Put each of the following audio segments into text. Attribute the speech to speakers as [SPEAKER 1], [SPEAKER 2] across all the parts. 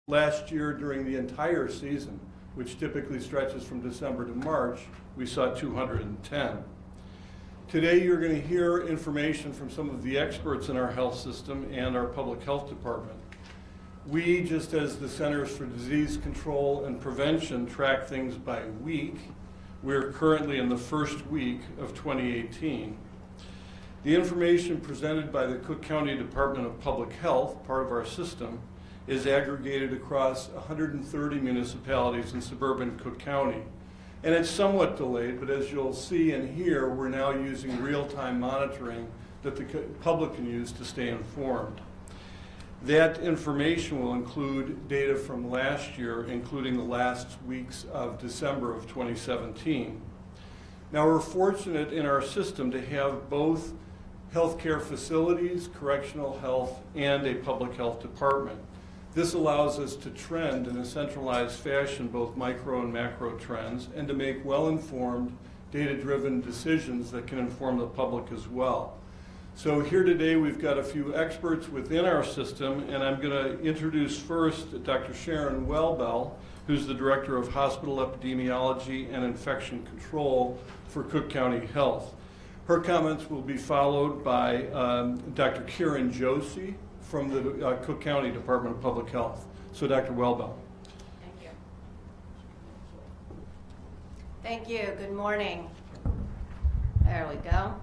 [SPEAKER 1] Last year, during the entire season, which typically stretches from December to March, we saw 210. Today, you're going to hear information from some of the experts in our health system and our public health department. We, just as the Centers for Disease Control and Prevention, track things by week. We're currently in the first week of 2018. The information presented by the Cook County Department of Public Health, part of our system, is aggregated across 130 municipalities in suburban Cook County. And it's somewhat delayed, but as you'll see and hear, we're now using real-time monitoring that the public can use to stay informed. That information will include data from last year, including the last weeks of December of 2017. Now, we're fortunate in our system to have both healthcare facilities, correctional health, and a public health department. This allows us to trend in a centralized fashion both micro and macro trends and to make well-informed, data-driven decisions that can inform the public as well. So here today we've got a few experts within our system, and I'm going to introduce first Dr. Sharon Welbel, who's the Director of Hospital Epidemiology and Infection Control for Cook County Health. Her comments will be followed by Dr. Karen Josie from the Cook County Department of Public Health. So Dr. Welbel.
[SPEAKER 2] Thank you. Thank you. Good morning. There we go.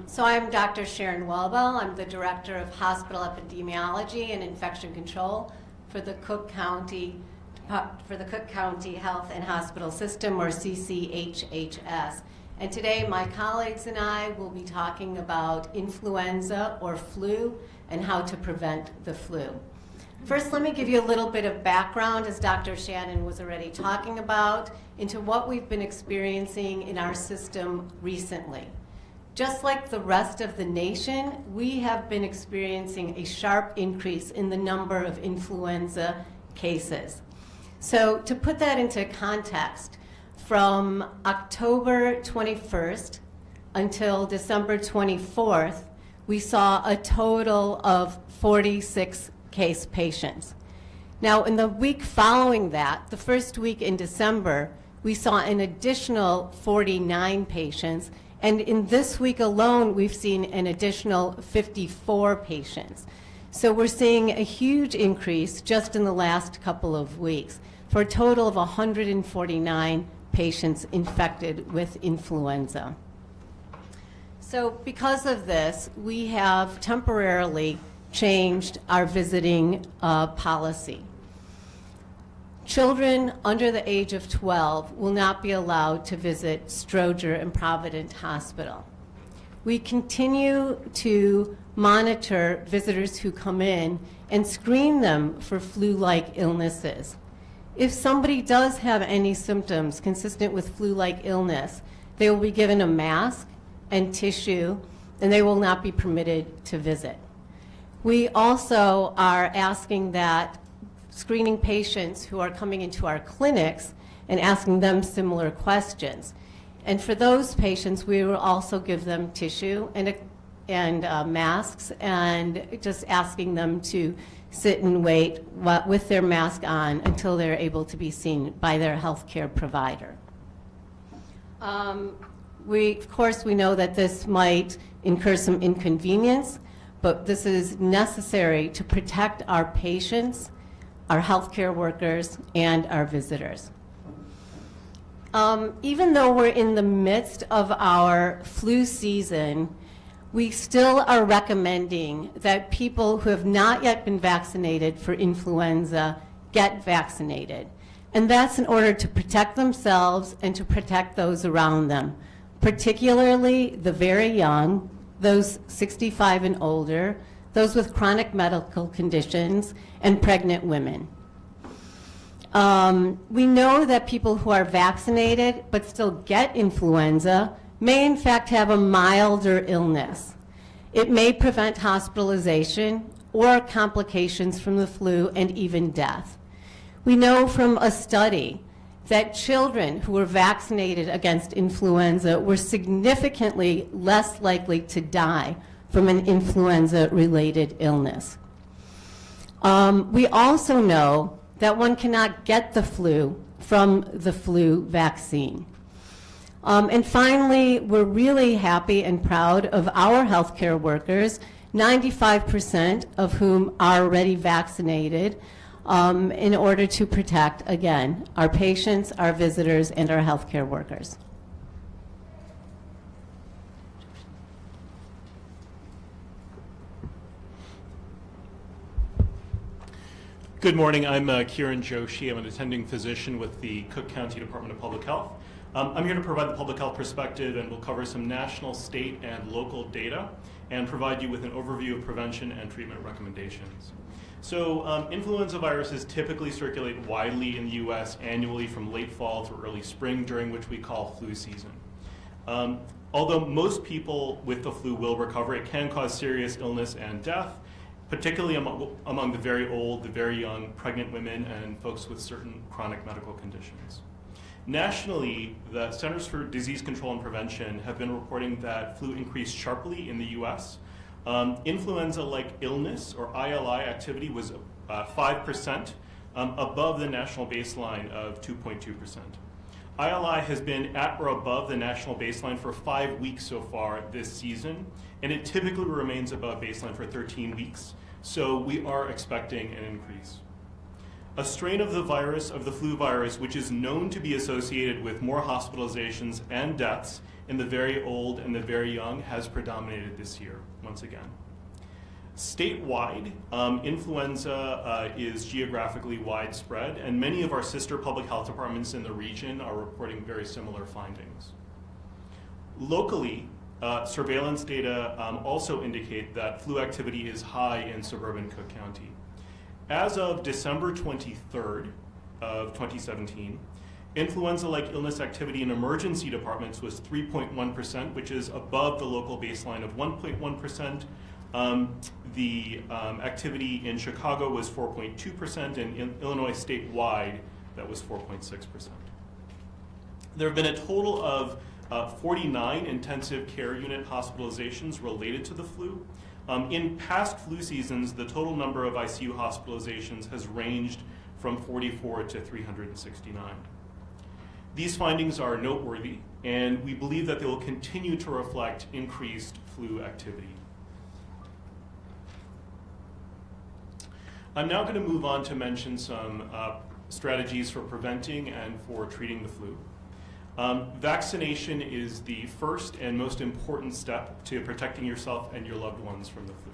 [SPEAKER 2] So I'm Dr. Sharon Welbel. I'm the Director of Hospital Epidemiology and Infection Control for the Cook County Health and Hospital System, or CCHHS. And today my colleagues and I will be talking about influenza or flu and how to prevent the flu. First, let me give you a little bit of background, as Dr. Shannon was already talking about, into what we've been experiencing in our system recently. Just like the rest of the nation, we have been experiencing a sharp increase in the number of influenza cases. So to put that into context, from October 21st until December 24th, we saw a total of 46 case patients. Now, in the week following that, the first week in December, we saw an additional 49 patients, and in this week alone, we've seen an additional 54 patients. So we're seeing a huge increase just in the last couple of weeks, for a total of 149 patients infected with influenza. So because of this, we have temporarily changed our visiting policy. Children under the age of 12 will not be allowed to visit Stroger and Providence Hospital. We continue to monitor visitors who come in and screen them for flu-like illnesses. If somebody does have any symptoms consistent with flu-like illness, they will be given a mask and tissue, and they will not be permitted to visit. We also are asking that screening patients who are coming into our clinics and asking them similar questions. And for those patients, we will also give them tissue and masks, and just asking them to sit and wait with their mask on until they're able to be seen by their healthcare provider. Of course, we know that this might incur some inconvenience, but this is necessary to protect our patients, our healthcare workers, and our visitors. Even though we're in the midst of our flu season, we still are recommending that people who have not yet been vaccinated for influenza get vaccinated. And that's in order to protect themselves and to protect those around them, particularly the very young, those 65 and older, those with chronic medical conditions, and pregnant women. We know that people who are vaccinated but still get influenza may in fact have a milder illness. It may prevent hospitalization or complications from the flu and even death. We know from a study that children who were vaccinated against influenza were significantly less likely to die from an influenza-related illness. We also know that one cannot get the flu from the flu vaccine. And finally, we're really happy and proud of our healthcare workers, 95% of whom are already vaccinated, in order to protect, again, our patients, our visitors, and our healthcare workers.
[SPEAKER 3] Good morning. I'm Kieran Joshi. I'm an attending physician with the Cook County Department of Public Health. I'm here to provide the public health perspective, and we'll cover some national, state, and local data and provide you with an overview of prevention and treatment recommendations. So influenza viruses typically circulate widely in the U.S. annually from late fall to early spring, during which we call flu season. Although most people with the flu will recover, it can cause serious illness and death, particularly among the very old, the very young, pregnant women, and folks with certain chronic medical conditions. Nationally, the Centers for Disease Control and Prevention have been reporting that flu increased sharply in the U.S. Influenza-like illness, or ILI activity, was 5% above the national baseline of 2.2%. ILI has been at or above the national baseline for 5 weeks so far this season, and it typically remains above baseline for 13 weeks, so we are expecting an increase. A strain of the virus, of the flu virus, which is known to be associated with more hospitalizations and deaths in the very old and the very young, has predominated this year, once again. Statewide, influenza is geographically widespread, and many of our sister public health departments in the region are reporting very similar findings. Locally, surveillance data also indicate that flu activity is high in suburban Cook County. As of December 23rd of 2017, influenza-like illness activity in emergency departments was 3.1%, which is above the local baseline of 1.1%. The activity in Chicago was 4.2%, and in Illinois statewide, that was 4.6%. There have been a total of 49 intensive care unit hospitalizations related to the flu. In past flu seasons, the total number of ICU hospitalizations has ranged from 44 to 369. These findings are noteworthy, and we believe that they will continue to reflect increased flu activity. I'm now going to move on to mention some strategies for preventing and for treating the flu. Vaccination is the first and most important step to protecting yourself and your loved ones from the flu.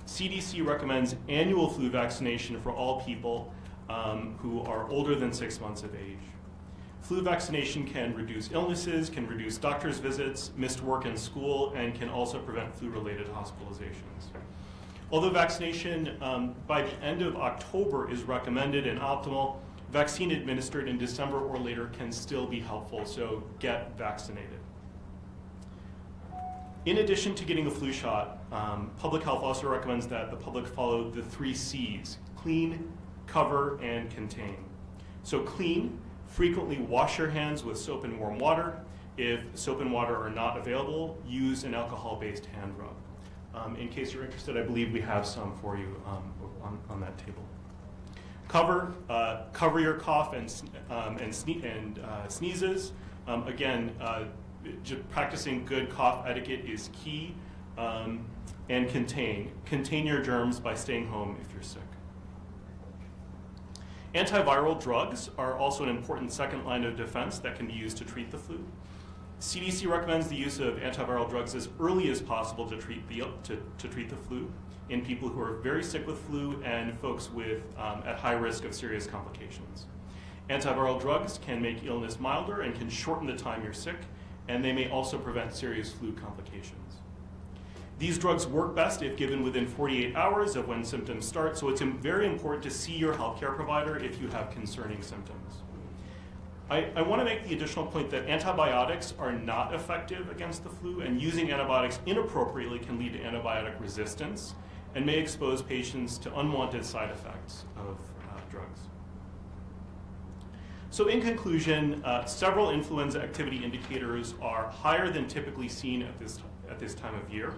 [SPEAKER 3] CDC recommends annual flu vaccination for all people who are older than 6 months of age. Flu vaccination can reduce illnesses, can reduce doctor's visits, missed work and school, and can also prevent flu-related hospitalizations. Although vaccination by the end of October is recommended and optimal, vaccine administered in December or later can still be helpful, so get vaccinated. In addition to getting a flu shot, public health also recommends that the public follow the 3 C's: clean, cover, and contain. So clean, frequently wash your hands with soap and warm water. If soap and water are not available, use an alcohol-based hand rub. In case you're interested, I believe we have some for you on that table. Cover your cough and sneezes. Again, practicing good cough etiquette is key. And contain your germs by staying home if you're sick. Antiviral drugs are also an important second line of defense that can be used to treat the flu. CDC recommends the use of antiviral drugs as early as possible to treat the flu in people who are very sick with flu and folks with at high risk of serious complications. Antiviral drugs can make illness milder and can shorten the time you're sick, and they may also prevent serious flu complications. These drugs work best if given within 48 hours of when symptoms start, so it's very important to see your healthcare provider if you have concerning symptoms. I want to make the additional point that antibiotics are not effective against the flu, and using antibiotics inappropriately can lead to antibiotic resistance and may expose patients to unwanted side effects of drugs. So in conclusion, several influenza activity indicators are higher than typically seen at this time of year.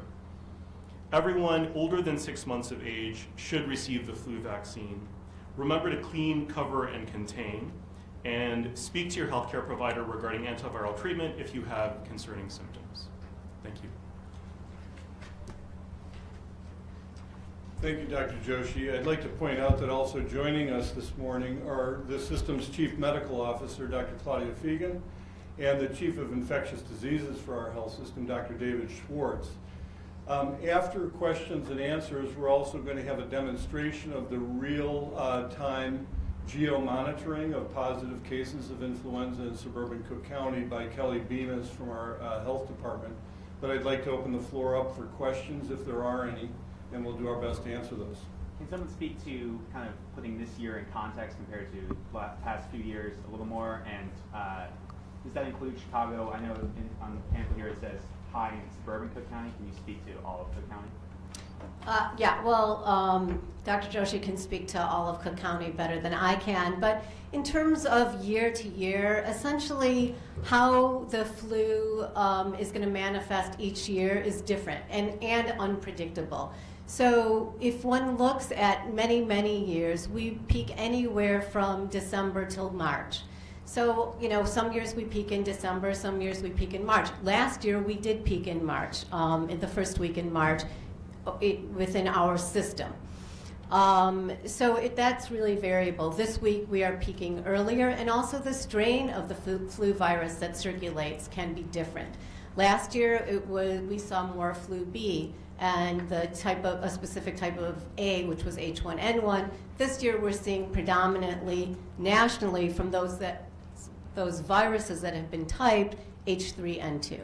[SPEAKER 3] Everyone older than 6 months of age should receive the flu vaccine. Remember to clean, cover, and contain, and speak to your healthcare provider regarding antiviral treatment if you have concerning symptoms. Thank you.
[SPEAKER 1] Thank you, Dr. Joshi. I'd like to point out that also joining us this morning are the system's Chief Medical Officer, Dr. Claudia Fegan, and the Chief of Infectious Diseases for our health system, Dr. David Schwartz. After questions and answers, we're also going to have a demonstration of the real-time geo-monitoring of positive cases of influenza in suburban Cook County by Kelly Bemis from our health department. But I'd like to open the floor up for questions if there are any, and we'll do our best to answer those.
[SPEAKER 4] Can someone speak to kind of putting this year in context compared to the past few years a little more? And does that include Chicago? I know on the pamphlet here it says high in suburban Cook County. Can you speak to all of Cook County?
[SPEAKER 2] Yeah, well, Dr. Joshi can speak to all of Cook County better than I can, but in terms of year to year, essentially how the flu is going to manifest each year is different and unpredictable. So if one looks at many, many years, we peak anywhere from December till March. So, you know, some years we peak in December, some years we peak in March. Last year we did peak in March, in the first week in March, within our system. That's really variable. This week we are peaking earlier, and also the strain of the flu virus that circulates can be different. Last year we saw more flu B and a specific type of A, which was H1N1. This year we're seeing predominantly nationally from those viruses that have been typed H3N2.
[SPEAKER 4] Is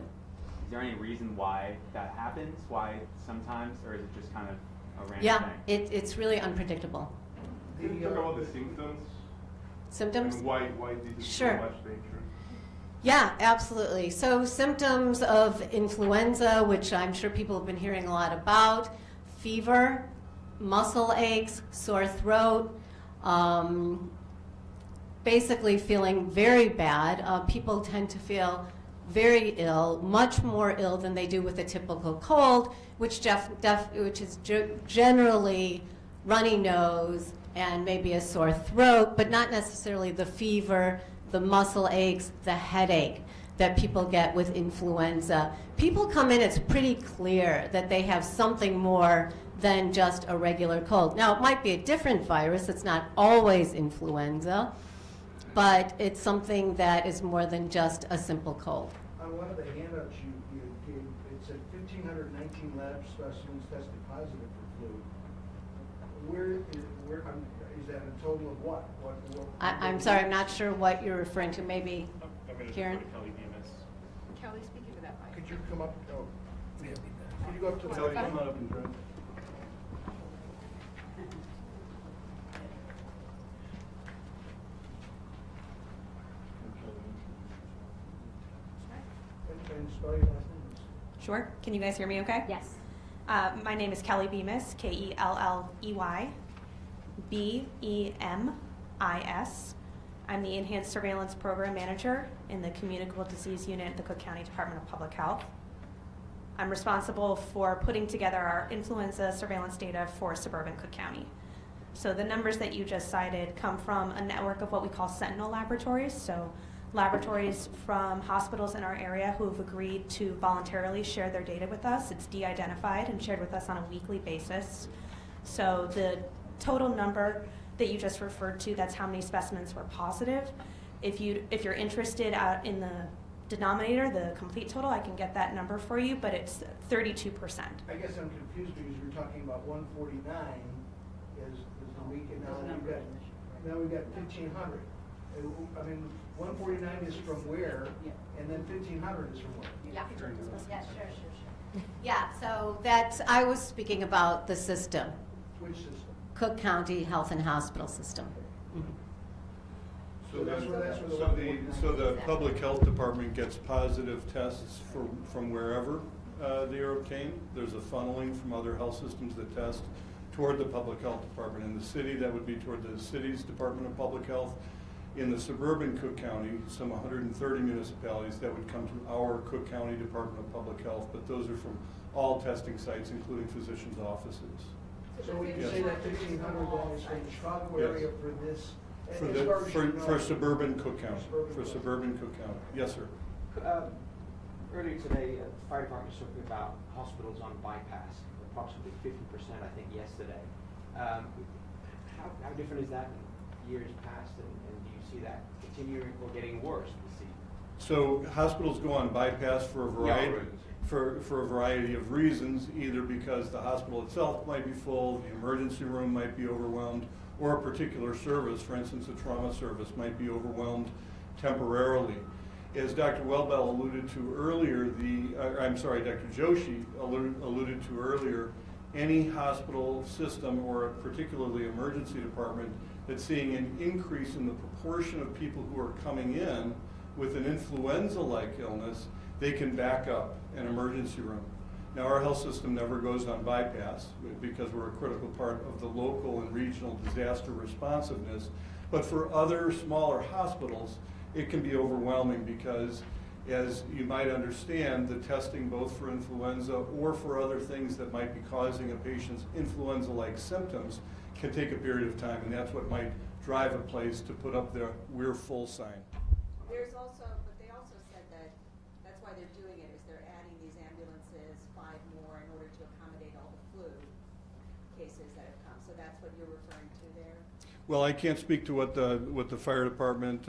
[SPEAKER 4] there any reason why that happens? Why sometimes, or is it just kind of a random thing?
[SPEAKER 2] It's really unpredictable.
[SPEAKER 5] Can you talk about the symptoms?
[SPEAKER 2] Symptoms?
[SPEAKER 5] And why this is
[SPEAKER 2] Sure.
[SPEAKER 5] so much danger?
[SPEAKER 2] Yeah, absolutely. So symptoms of influenza, which I'm sure people have been hearing a lot about: fever, muscle aches, sore throat, basically feeling very bad. People tend to feel very ill, much more ill than they do with a typical cold, which is generally runny nose and maybe a sore throat, but not necessarily the fever, the muscle aches, the headache that people get with influenza. People come in, it's pretty clear that they have something more than just a regular cold. Now, it might be a different virus, it's not always influenza, but it's something that is more than just a simple cold.
[SPEAKER 6] On one of the handouts you gave, it said 1,519 lab specimens tested positive for flu. Is that a total of what?
[SPEAKER 2] I'm sorry, I'm not sure what you're referring to. Maybe Karen?
[SPEAKER 3] Kelly Bemis.
[SPEAKER 7] Kelly, speaking to that mic.
[SPEAKER 6] Could you come up? Oh, yeah. Could you go up to the
[SPEAKER 1] Kelly,
[SPEAKER 6] mic?
[SPEAKER 1] come on up and join.
[SPEAKER 6] And spell your last name.
[SPEAKER 7] Sure. Can you guys hear me okay?
[SPEAKER 2] Yes.
[SPEAKER 7] My name is Kelly Bemis, Kelley, Bemis. I'm the Enhanced Surveillance Program Manager in the Communicable Disease Unit at the Cook County Department of Public Health. I'm responsible for putting together our influenza surveillance data for suburban Cook County. So the numbers that you just cited come from a network of what we call sentinel laboratories. So laboratories from hospitals in our area who have agreed to voluntarily share their data with us. It's de-identified and shared with us on a weekly basis. So the total number that you just referred to, that's how many specimens were positive. If you're interested in the denominator, the complete total, I can get that number for you, but it's 32%.
[SPEAKER 6] I guess I'm confused because you're talking about 149 is the week, and now we've got 1,500. I mean, 149 is from where, and then 1,500 is from where?
[SPEAKER 2] Yeah, sure. Yeah, so I was speaking about the system,
[SPEAKER 6] Which system?
[SPEAKER 2] Cook County Health and Hospital System.
[SPEAKER 1] So
[SPEAKER 6] that's where the
[SPEAKER 1] so
[SPEAKER 6] 149
[SPEAKER 1] so the public health department gets positive tests from wherever they are obtained. There's a funneling from other health systems that test toward the public health department. In the city, that would be toward the city's Department of Public Health. In the suburban Cook County, some 130 municipalities, that would come to our Cook County Department of Public Health, but those are from all testing sites, including physicians' offices.
[SPEAKER 6] So when you
[SPEAKER 1] Yes.
[SPEAKER 6] say that 1,500 then is from the Chicago
[SPEAKER 1] Yes.
[SPEAKER 6] area for this?
[SPEAKER 1] For
[SPEAKER 6] as far as you know-
[SPEAKER 1] for suburban Cook County.
[SPEAKER 6] Suburban
[SPEAKER 1] For
[SPEAKER 6] Cook.
[SPEAKER 1] suburban Cook County. Yes, sir.
[SPEAKER 8] Earlier today, the fire department was talking about hospitals on bypass, approximately 50%, I think, yesterday. How different is that in years past, and do you see that continuing or getting worse this season?
[SPEAKER 1] So hospitals go on bypass for a variety,
[SPEAKER 8] Yeah.
[SPEAKER 1] for a variety of reasons, either because the hospital itself might be full, the emergency room might be overwhelmed, or a particular service, for instance, a trauma service, might be overwhelmed temporarily. As Dr. Welbel alluded to earlier, Dr. Joshi alluded to earlier, any hospital system or particularly emergency department that's seeing an increase in the proportion of people who are coming in with an influenza-like illness, they can back up an emergency room. Now, our health system never goes on bypass because we're a critical part of the local and regional disaster responsiveness. But for other smaller hospitals, it can be overwhelming because, as you might understand, the testing both for influenza or for other things that might be causing a patient's influenza-like symptoms can take a period of time, and that's what might drive a place to put up the "we're full" sign.
[SPEAKER 9] There's also, but they also said that that's why they're doing it, is they're adding these ambulances, 5 more, in order to accommodate all the flu cases that have come. So that's what you're referring to there?
[SPEAKER 1] Well, I can't speak to what the fire department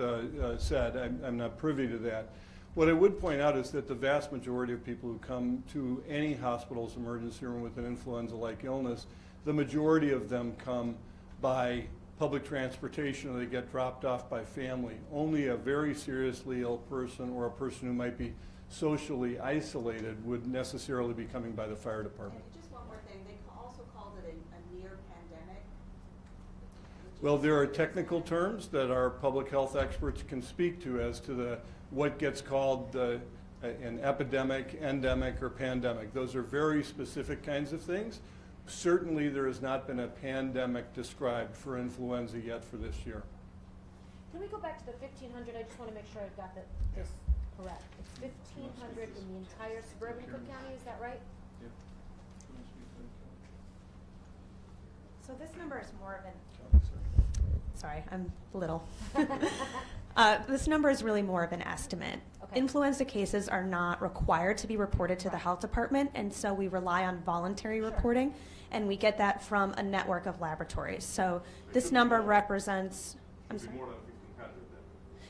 [SPEAKER 1] said. I'm not privy to that. What I would point out is that the vast majority of people who come to any hospital's emergency room with an influenza-like illness, the majority of them come by public transportation or they get dropped off by family. Only a very seriously ill person or a person who might be socially isolated would necessarily be coming by the fire department.
[SPEAKER 9] And just one more thing, they also called it a near pandemic.
[SPEAKER 1] Well, there are technical terms that our public health experts can speak to as to what gets called an epidemic, endemic, or pandemic. Those are very specific kinds of things. Certainly, there has not been a pandemic described for influenza yet for this year.
[SPEAKER 10] Can we go back to the 1,500? I just want to make sure I've got this correct. It's 1,500 in the entire suburban Cook County, is that right?
[SPEAKER 7] So this number is more of an, sorry, I'm little. This number is really more of an estimate.
[SPEAKER 10] Okay.
[SPEAKER 7] Influenza cases are not required to be reported to the health department, and so we rely on voluntary reporting, and we get that from a network of laboratories. So this number represents, I'm sorry?
[SPEAKER 5] More than 1,500 then.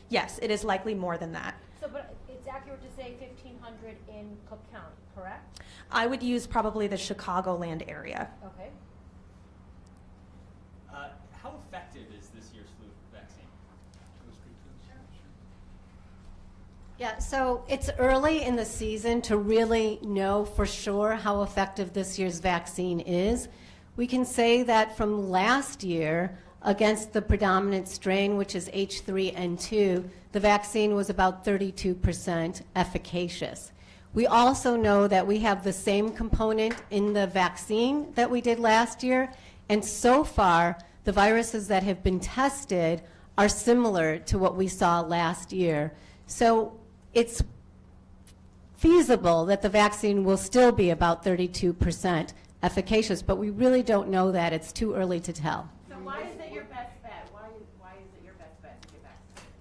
[SPEAKER 7] Yes, it is likely more than that.
[SPEAKER 10] So, but it's accurate to say 1,500 in Cook County, correct?
[SPEAKER 7] I would use probably the Chicagoland area.
[SPEAKER 10] Okay.
[SPEAKER 11] How effective is this year's flu vaccine?
[SPEAKER 2] Yeah, so it's early in the season to really know for sure how effective this year's vaccine is. We can say that from last year, against the predominant strain, which is H3N2, the vaccine was about 32% efficacious. We also know that we have the same component in the vaccine that we did last year, and so far, the viruses that have been tested are similar to what we saw last year. So it's feasible that the vaccine will still be about 32% efficacious, but we really don't know that. It's too early to tell.
[SPEAKER 10] So why is it your best bet? Why is it your best bet to get vaccinated?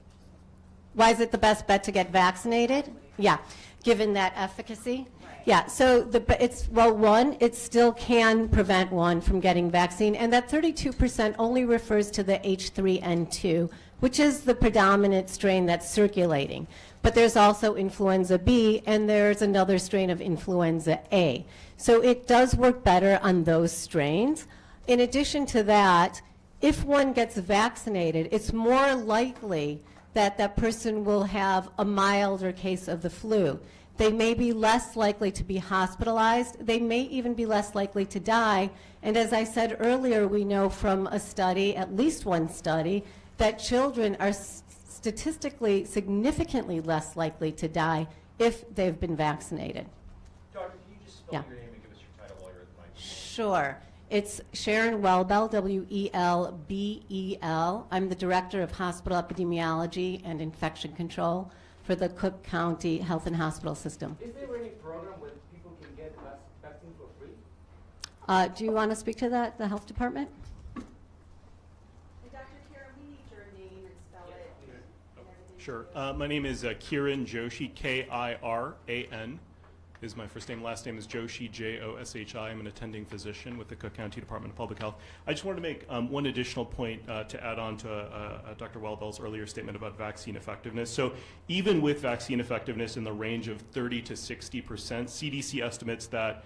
[SPEAKER 2] Why is it the best bet to get vaccinated? Yeah, given that efficacy. Yeah, so one, it still can prevent one from getting vaccine, and that 32% only refers to the H3N2, which is the predominant strain that's circulating. But there's also influenza B, and there's another strain of influenza A. So it does work better on those strains. In addition to that, if one gets vaccinated, it's more likely that that person will have a milder case of the flu. They may be less likely to be hospitalized. They may even be less likely to die. And as I said earlier, we know from a study, at least one study, that children are statistically significantly less likely to die if they've been vaccinated.
[SPEAKER 8] Doctor, can you just spell your name and give us your title while you're at the mic?
[SPEAKER 2] Sure. It's Sharon Welbel, W-E-L-B-E-L. I'm the Director of Hospital Epidemiology and Infection Control for the Cook County Health and Hospital System.
[SPEAKER 8] Is there any program where people can get
[SPEAKER 2] Do you want to speak to that, the health department?
[SPEAKER 9] And Dr. Karen, we need your name and spell it. And everything.
[SPEAKER 3] Sure. My name is Kiran Joshi, Kiran is my first name. Last name is Joshi, Joshi. I'm an attending physician with the Cook County Department of Public Health. I just wanted to make one additional point to add on to Dr. Wellbell's earlier statement about vaccine effectiveness. So even with vaccine effectiveness in the range of 30 to 60%, CDC estimates that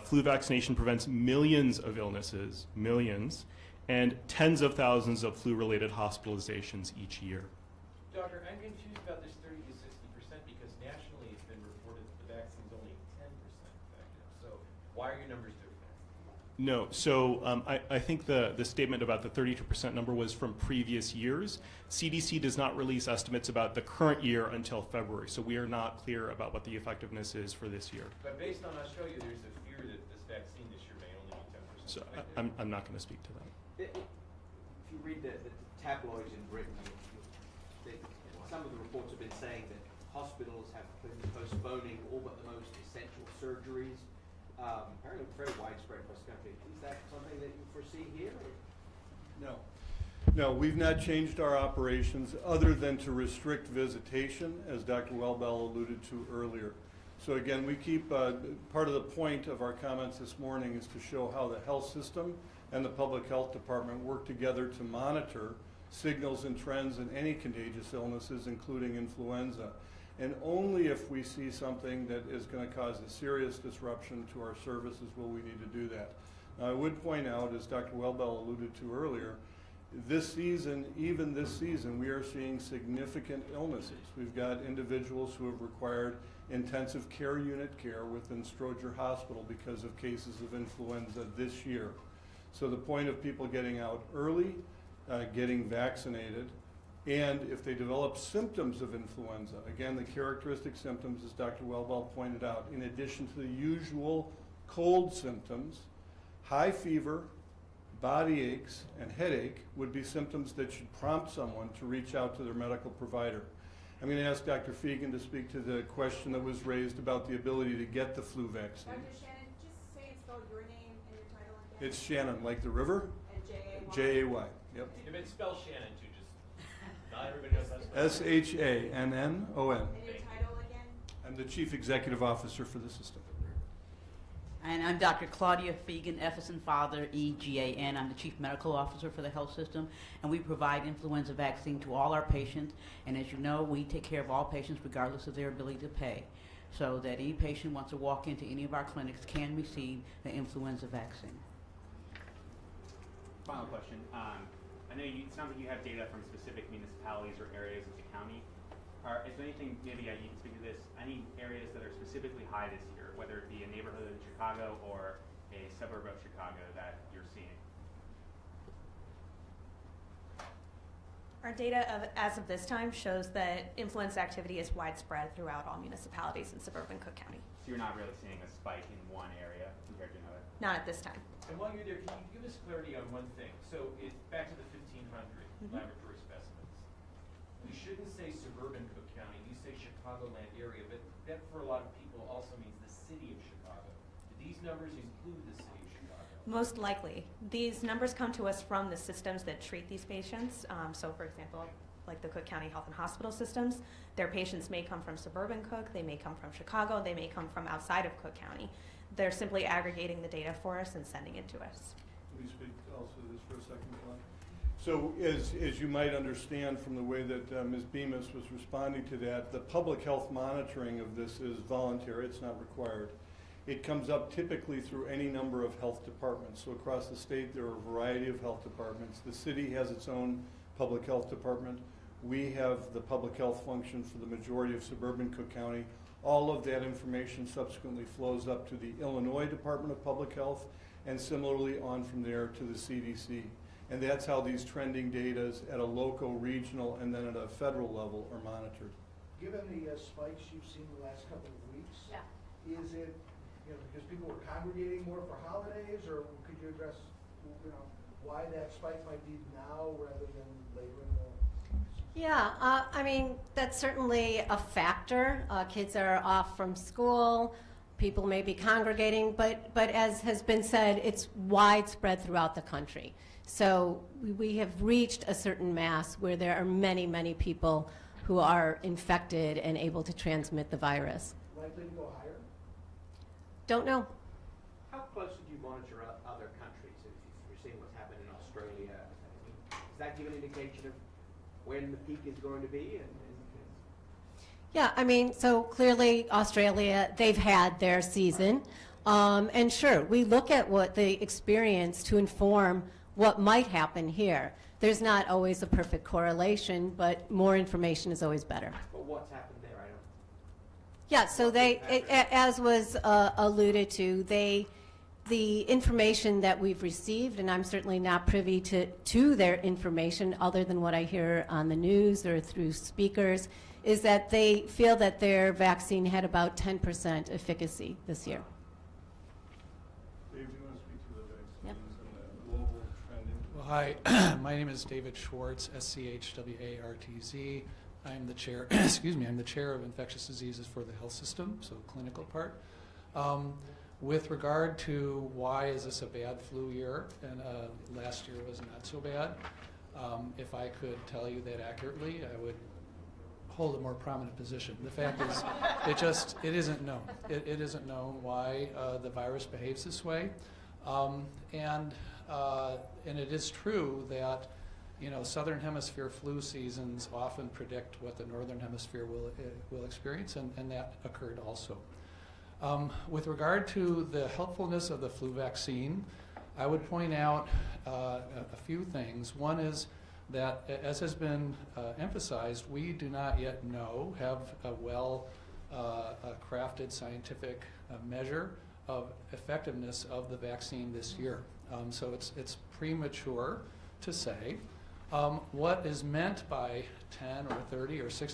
[SPEAKER 3] flu vaccination prevents millions of illnesses, millions, and tens of thousands of flu-related hospitalizations each year.
[SPEAKER 12] Doctor, I'm confused about this 30 to 60% because nationally it's been reported that the vaccine's only 10% effective. So why are your numbers different?
[SPEAKER 3] No, so I think the statement about the 32% number was from previous years. CDC does not release estimates about the current year until February, so we are not clear about what the effectiveness is for this year.
[SPEAKER 12] But based on Australia, there's a fear that this vaccine this year may only be 10%
[SPEAKER 3] So
[SPEAKER 12] effective.
[SPEAKER 3] I'm not going to speak to that.
[SPEAKER 8] If you read the tabloids in Britain, some of the reports have been saying that hospitals have been postponing all but the most essential surgeries. Apparently very widespread across the country. Is that something that you foresee here?
[SPEAKER 1] No. No, we've not changed our operations other than to restrict visitation, as Dr. Wellbell alluded to earlier. So again, we keep, part of the point of our comments this morning is to show how the health system and the public health department work together to monitor signals and trends in any contagious illnesses, including influenza. And only if we see something that is going to cause a serious disruption to our services will we need to do that. Now, I would point out, as Dr. Wellbell alluded to earlier, this season, even this season, we are seeing significant illnesses. We've got individuals who have required intensive care unit care within Stroger Hospital because of cases of influenza this year. So the point of people getting out early, getting vaccinated, and if they develop symptoms of influenza, again, the characteristic symptoms, as Dr. Wellbell pointed out, in addition to the usual cold symptoms, high fever, body aches, and headache would be symptoms that should prompt someone to reach out to their medical provider. I'm going to ask Dr. Fegan to speak to the question that was raised about the ability to get the flu vaccine.
[SPEAKER 9] Dr. Shannon, just say and spell your name and your title again.
[SPEAKER 1] It's Shannon, like the river.
[SPEAKER 9] And J-A-Y.
[SPEAKER 1] J-A-Y, yep.
[SPEAKER 12] If it's spell Shannon too, just not everybody knows how to spell.
[SPEAKER 1] S-H-A-N-N-O-N.
[SPEAKER 9] And your title again?
[SPEAKER 1] I'm the Chief Executive Officer for the system.
[SPEAKER 13] And I'm Dr. Claudia Fegan, Efferson Father, E-G-A-N. I'm the Chief Medical Officer for the health system, and we provide influenza vaccine to all our patients. And as you know, we take care of all patients regardless of their ability to pay, so that any patient wants to walk into any of our clinics can receive the influenza vaccine.
[SPEAKER 4] Final question. I know it sounds like you have data from specific municipalities or areas of the county. Is there anything, maybe you can speak to this, any areas that are specifically high this year, whether it be a neighborhood in Chicago or a suburb of Chicago that you're seeing?
[SPEAKER 7] Our data as of this time shows that influenza activity is widespread throughout all municipalities in suburban Cook County.
[SPEAKER 4] So you're not really seeing a spike in one area compared to another?
[SPEAKER 7] Not at this time.
[SPEAKER 12] And while you're there, can you give us clarity on one thing? So it's back to the 1,500 laboratory specimens. You shouldn't say suburban Cook County, you say Chicagoland area, but that for a lot of people also means the city of Chicago. Do these numbers include the city of Chicago?
[SPEAKER 7] Most likely. These numbers come to us from the systems that treat these patients. So for example, like the Cook County Health and Hospital systems, their patients may come from suburban Cook, they may come from Chicago, they may come from outside of Cook County. They're simply aggregating the data for us and sending it to us.
[SPEAKER 1] Let me speak also to this for a second, Glenn. So as you might understand from the way that Ms. Bemis was responding to that, the public health monitoring of this is voluntary, it's not required. It comes up typically through any number of health departments. So across the state there are a variety of health departments. The city has its own public health department. We have the public health function for the majority of suburban Cook County. All of that information subsequently flows up to the Illinois Department of Public Health and similarly on from there to the CDC. And that's how these trending data at a local, regional, and then at a federal level are monitored.
[SPEAKER 6] Given the spikes you've seen the last couple of weeks, is it, because people were congregating more for holidays, or could you address, why that spike might be now rather than later in the
[SPEAKER 2] Yeah, I mean, that's certainly a factor. Kids are off from school. people may be congregating, but as has been said, it's widespread throughout the country. So we have reached a certain mass where there are many, many people who are infected and able to transmit the virus.
[SPEAKER 6] Likely to go higher?
[SPEAKER 2] Don't know.
[SPEAKER 8] How closely do you monitor other countries? If you're seeing what's happened in Australia, does that give an indication of when the peak is going to be?
[SPEAKER 2] Yeah, I mean, so clearly Australia, they've had their season. And sure, we look at what they experience to inform what might happen here. There's not always a perfect correlation, but more information is always better.
[SPEAKER 8] But what's happened there? I don't.
[SPEAKER 2] Yeah, so as was alluded to, the information that we've received, and I'm certainly not privy to their information other than what I hear on the news or through speakers, is that they feel that their vaccine had about 10% efficacy this year.
[SPEAKER 1] Dave, do you want to speak to the
[SPEAKER 2] Yep.
[SPEAKER 1] vaccines and the global trending?
[SPEAKER 14] Well, hi, my name is David Schwartz, SCHWARTZ. I'm the chair, excuse me, I'm the chair of infectious diseases for the health system, so clinical part. With regard to why is this a bad flu year, and last year was not so bad, if I could tell you that accurately, I would hold a more prominent position. The fact is, it isn't known. It isn't known why the virus behaves this way, and it is true that southern hemisphere flu seasons often predict what the northern hemisphere will experience, and that occurred also. With regard to the helpfulness of the flu vaccine, I would point out a few things. One is that, as has been emphasized, we do not yet have a well crafted scientific measure of effectiveness of the vaccine this year. So it's premature to say. What is meant by 10 or 30 or 60